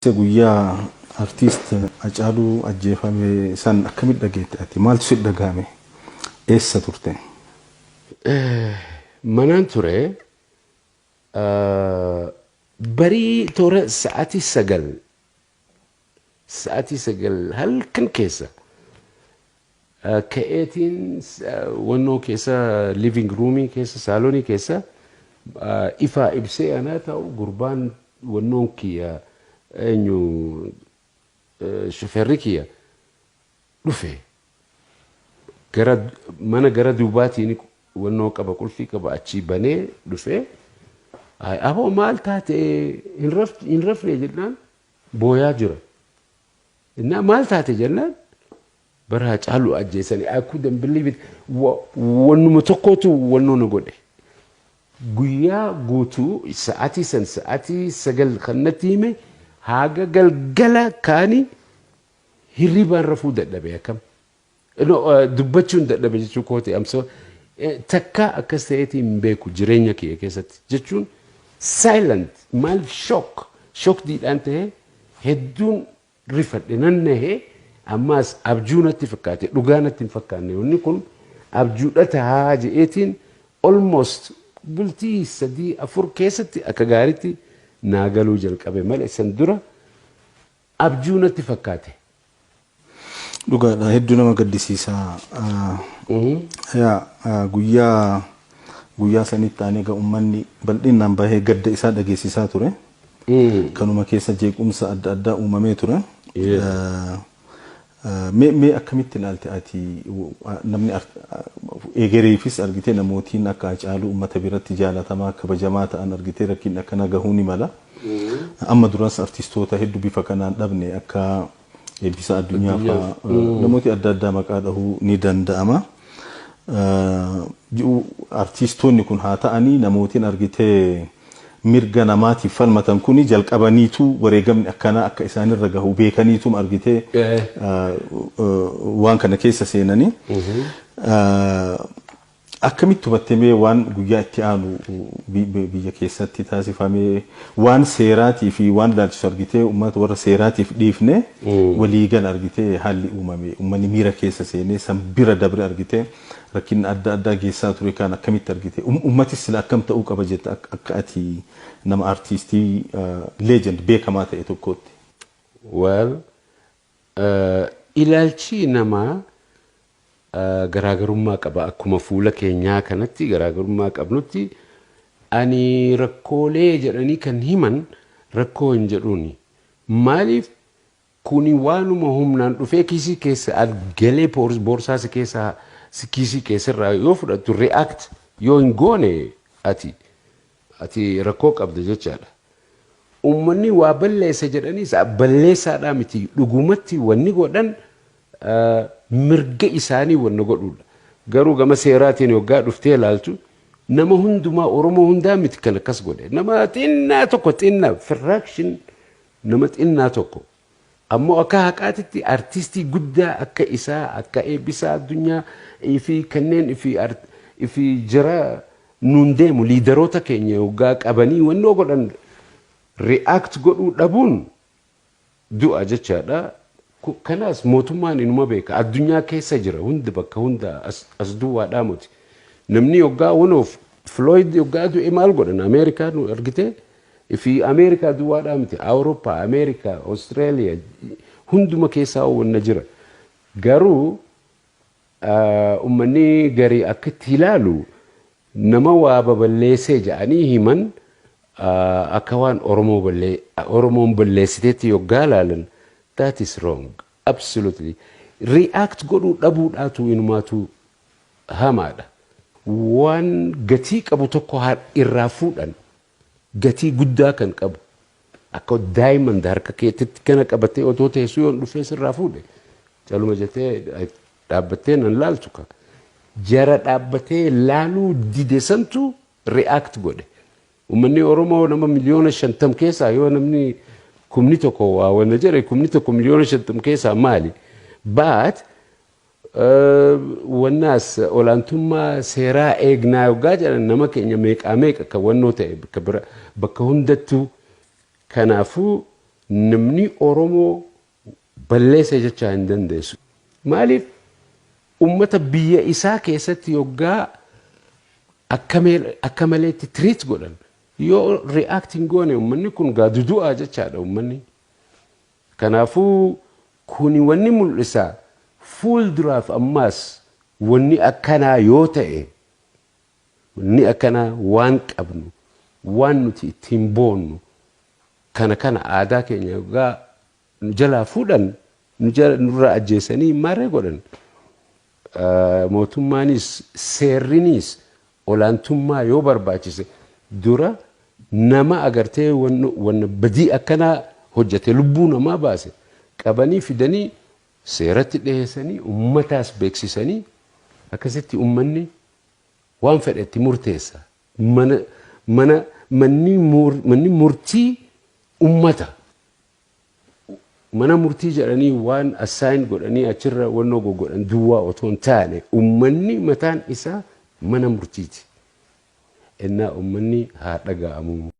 Guyyaa artiist Hacaaluu ajjeefame san akkamitti dhageette ati? Maaltu si dhagahame? Eessa turte? Manaan ture barii toora sa'aatii sagal halkan keessa ka'eetiin wannoo keessa living roomii keessa saalonii keessa ifaa ibsee anaa ta'u gurbaan wannoon kiyya eenyu shofeerri kiyya dhufe mana gara duubaatiin wannoo qaba qulfii qaba achii banee dhufe aboo maal taate hin rafne jennaan booyaa jira innaa maal taate jennaan bara Hacaaluu ajjeesanii I couldn't believe it wannuma tokkootu wannoo na godhe guyyaa guutuu sa'aatii sagal kannatti hime haga galgala kaani hirribaan rafuu dadhabe akkam dubbachuun dadhabe jechuu kooti amso takka akkas ta'eetiin beeku jireenya kiyya keessatti jechuun silent maal shock diidhaan ta'e hedduun rifadhe nannahee ammaas abjuu natti fakkaate dhugaa natti hin fakkaanne wanni kun abjuudha tahaa je'eetiin almost bultii 3-4 keessatti akka gaariitti naagaluu jalqabe malee san dura abjuu natti fakkaate. Dhugaadha hedduu nama gaddisiisaa. Guyyaa sanitti aanee egaa uummanni bal'inaan bahee gadda isaa dhageessisaa ture. Kanuma keessa jeequmsa adda addaa uumamee ture. Mee akkamitti ilaalte ati namni egereefis argitee namootiin akka Hacaaluu uummata biratti jaalatamaa kabajamaa ta'an argitee rakkin akkana gahuu ni mala. Amma duras artistoota hedduu bifa kanaan dhabne akka eebbisa addunyaa fa'aa namooti adda addaa maqaa dhahuu ni danda'ama. Artistoonni kun haa ta'anii namootiin argitee mirga namaatiif falmatan kuni jalqabaniitu wareegamni akkana akka isaanirra gahu beekaniitu argitee waan kana keessa seenanii akkamitti hubattamee waan guyyaa itti aanu biyya keessatti taasifamee waan seeraatii fi waan ilaalchisu argitee uummata warra seeraatiif dhiifne waliigal argitee haalli uumame uummanni miira keessa seenee san bira dabre argitee rakkin adda addaa geessaa ture kan akkamitti argitee uummatis sila akkam ta'uu qaba jetta akka ati nama artistii legend beekamaa ta'e tokkotti. Well ilaalchi namaa garaagarummaa qaba akkuma fuula keenyaa kanatti garaagarummaa qabnutti ani rakkoolee jedhanii kan himan rakkoo hin jedhuuni maaliif kuni waanuma humnaan dhufee kiisii keessa galee boorsaasi keessa kiisii keessarraa yoo fudhattu react yoo hin goone ati rakkoo qabda jechaadha. Uummanni waa balleessa jedhaniis balleessaadhaa miti dhugumatti wanni godhan mirga isaanii wanna godhuudha. Garuu gama seeraatiin yoggaa dhuftee ilaaltu nama hundumaa Oromoo hundaa miti kan akkas godhe. Nama xinnaa tokko fraction nama xinnaa tokko. Ammoo akka haqaatitti artistii guddaa akka isaa akka eebbisaa addunyaa fi kanneen fi jira nuun deemu liidaroota keenya yoggaa qabanii wannoo godhan react godhuu dhabuun du'a jechaadha. Kanaas mootummaan inuma beeka addunyaa keessa jira hundi bakka hunda as duwwaadhaa miti namni yoggaa wanoof Floyd yoggaa du'e maal godhan Ameerikaa nu argite fi Ameerikaa duwwaadhaa miti Awurooppaa Ameerikaa Austraaliyaa hunduma keessaa wanna jira garuu uummanni garii akka itti ilaalu nama waa baballeessee jedhanii himan akka waan Oromoon balleessiteetti yoggaa ilaalan that is wrong absolutely react godhuu dhabuudhaatu inumaatu hamaadha waan gatii qabu tokko irraa fuudhan gatii guddaa kan qabu akka diamond harka keetitti kana qabatee otoo teessuu yoon dhufee sirraa fuudhe caluma jettee dhaabbattee nan laaltu ka jara dhaabbatee laaluu didesantu react godhe uummanni Oromoo nama miliyoona 50 keessaa yoo namni kumni tokko waa wanna jedhe kumni tokko miliyoona 50 keessaa maali but wannaas olaantummaa seeraa eegnaa yoggaa jedhan nama keenya meeqa kan wannoo ta'e bakka hundattuu kanaafuu namni Oromoo balleessa jechaa hin dandeessu. Maaliif ummata biyya isaa keessatti yoggaa akka maleetti treat godhan yoo reacting goone ummanni kun gaadudu'aa jechaadha ummanni. Kanaafuu kuni wanni mul'isa fuulduraaf ammaas wanni akkanaa yoo ta'e wanni akkanaa waan qabnu waan nuti ittiin boonnu kana aadaa keenya yoggaa nu jalaa fuudhan nurra ajjeesanii maarree godhan. Mootummaanis seerrinis olaantummaa yoo barbaachise dura nama agartee wanna badii akkanaa hojjete lubbuu namaa baase qabanii fidanii seeratti dhiyeessanii ummataas beeksisanii akkasitti ummanni waan fedhetti murteessa. Manni murtii ummata. Mana murtii jedhanii waan assign godhanii achirra wannoo godhan duwwaa otoo hin taane ummanni mataan isaa mana murtiiti. Innaa ummanni haa dhaga'amu.